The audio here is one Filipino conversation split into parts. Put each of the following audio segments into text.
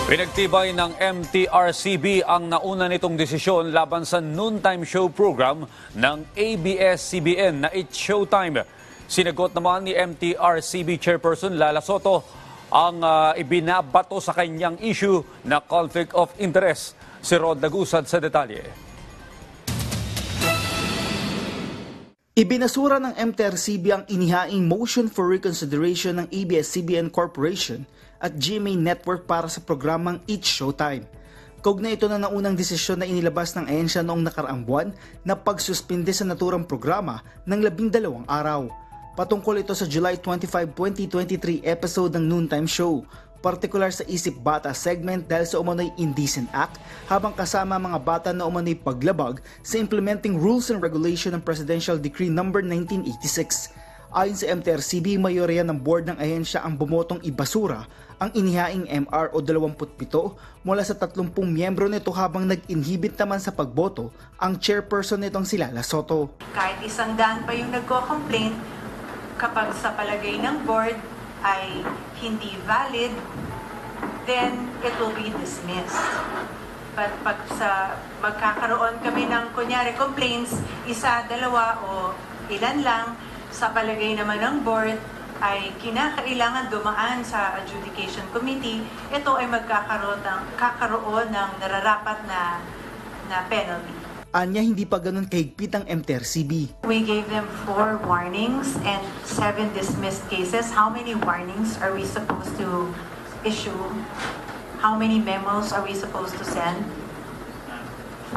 Pinagtibay ng MTRCB ang nauna nitong desisyon laban sa noontime show program ng ABS-CBN na It's Showtime. Sinagot naman ni MTRCB Chairperson Lala Soto ang ibinabato sa kanyang issue na conflict of interest. Si Rod Lagusad sa detalye. Ibinasura ng MTRCB ang inihaing motion for reconsideration ng ABS-CBN Corporation at GMA Network para sa programang It's Showtime. Kaugnay ito na naunang desisyon na inilabas ng ahensya noong nakaraang buwan na pagsuspinde sa naturang programa ng 12 araw. Patungkol ito sa July 25, 2023 episode ng Noontime Show, partikular sa Isip Bata segment dahil sa umano'y indecent act habang kasama mga bata na umano'y paglabag sa implementing rules and regulation ng Presidential Decree No. 1986. Ayon sa MTRCB, mayorya ng board ng ahensya ang bumotong ibasura ang inihaing MR o 27 mula sa 30 miyembro nito habang nag-inhibit naman sa pagboto ang chairperson nitong si Lala Soto. Kahit 100 pa yung nagko-complain, kapag sa palagay ng board ay hindi valid, then it will be dismissed. But pag magkakaroon kami ng kunyari complaints, 1, 2 o ilan lang, sa palagay naman ng board ay kinakailangan dumaan sa adjudication committee, ito ay kakaroon ng nararapat na penalty. Anya hindi pa ganun kahigpit ang MTRCB. We gave them 4 warnings and 7 dismissed cases. How many warnings are we supposed to issue? How many memos are we supposed to send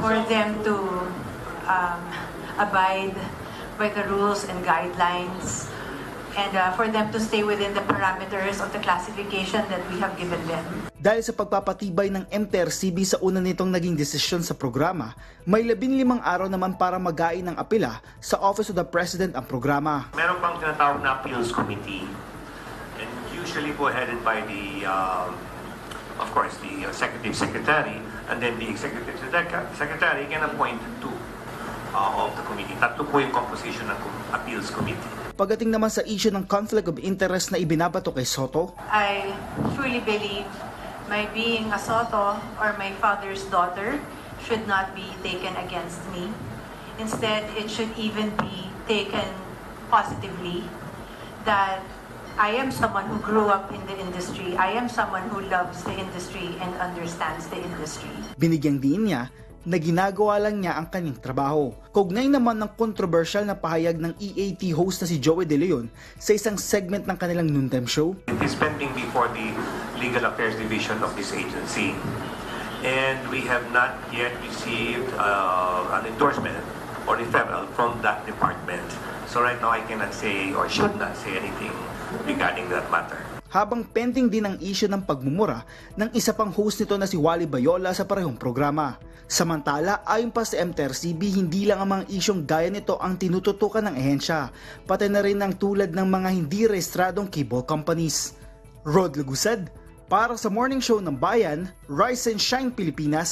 for them to abide by the rules and guidelines and for them to stay within the parameters of the classification that we have given them? Dahil sa pagpapatibay ng MTRCB sa una nitong naging desisyon sa programa, may 15 araw naman para magain ng apela sa Office of the President ang programa. Meron pang tinatawag na Appeals Committee, and usually po headed by the, of course, the Executive Secretary, and then the Executive Secretary can appoint 2 of the committee. 3 po yung composition ng Appeals Committee. Pagdating naman sa issue ng conflict of interest na ibinabato kay Soto, I truly believe my being a Soto or my father's daughter should not be taken against me. Instead, it should even be taken positively that I am someone who grew up in the industry. I am someone who loves the industry and understands the industry. Binigyang diin niya na ginagawa lang niya ang kanyang trabaho. Kaugnay naman ng kontrobersyal na pahayag ng EAT host na si Joey De Leon sa isang segment ng kanilang noontime show. It is pending before the Legal Affairs Division of this agency, and we have not yet received an endorsement or referral from that department. So right now I cannot say or should not say anything regarding that matter. Habang pending din ang issue ng pagmumura ng isa pang host nito na si Wally Bayola sa parehong programa. Samantala, ayon pa sa MTRCB, hindi lang ang mga isyong gaya nito ang tinututukan ng ehensya, pati na rin ang tulad ng mga hindi rehistradong cable companies. Rod Lagusad, para sa Morning Show ng Bayan, Rise and Shine Pilipinas.